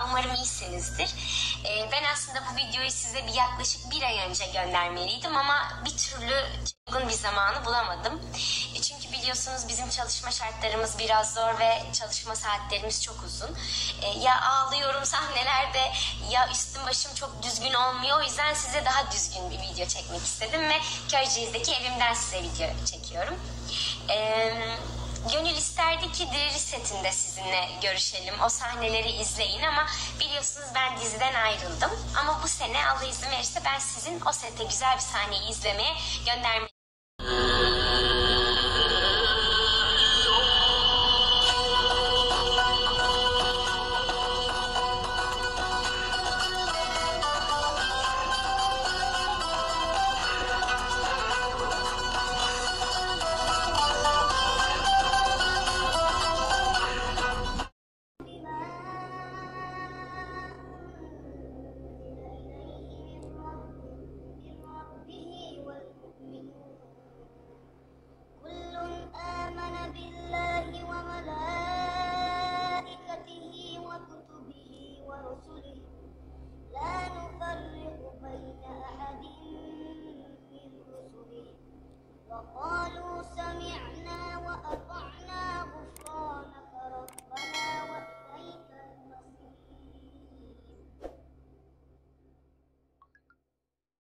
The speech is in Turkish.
Umarım iyisinizdir. Ben aslında bu videoyu size yaklaşık bir ay önce göndermeliydim ama bir türlü uygun bir zamanı bulamadım. Çünkü biliyorsunuz bizim çalışma şartlarımız biraz zor ve çalışma saatlerimiz çok uzun. Ya ağlıyorum sahnelerde ya üstüm başım çok düzgün olmuyor. O yüzden size daha düzgün bir video çekmek istedim ve Köyceğiz'deki evimden size video çekiyorum. Gönül isterdi ki Diriliş setinde sizinle görüşelim. O sahneleri izleyin ama biliyorsunuz ben diziden ayrıldım. Ama bu sene Allah izin verirse ben sizin o sette güzel bir sahneyi izlemeye göndermek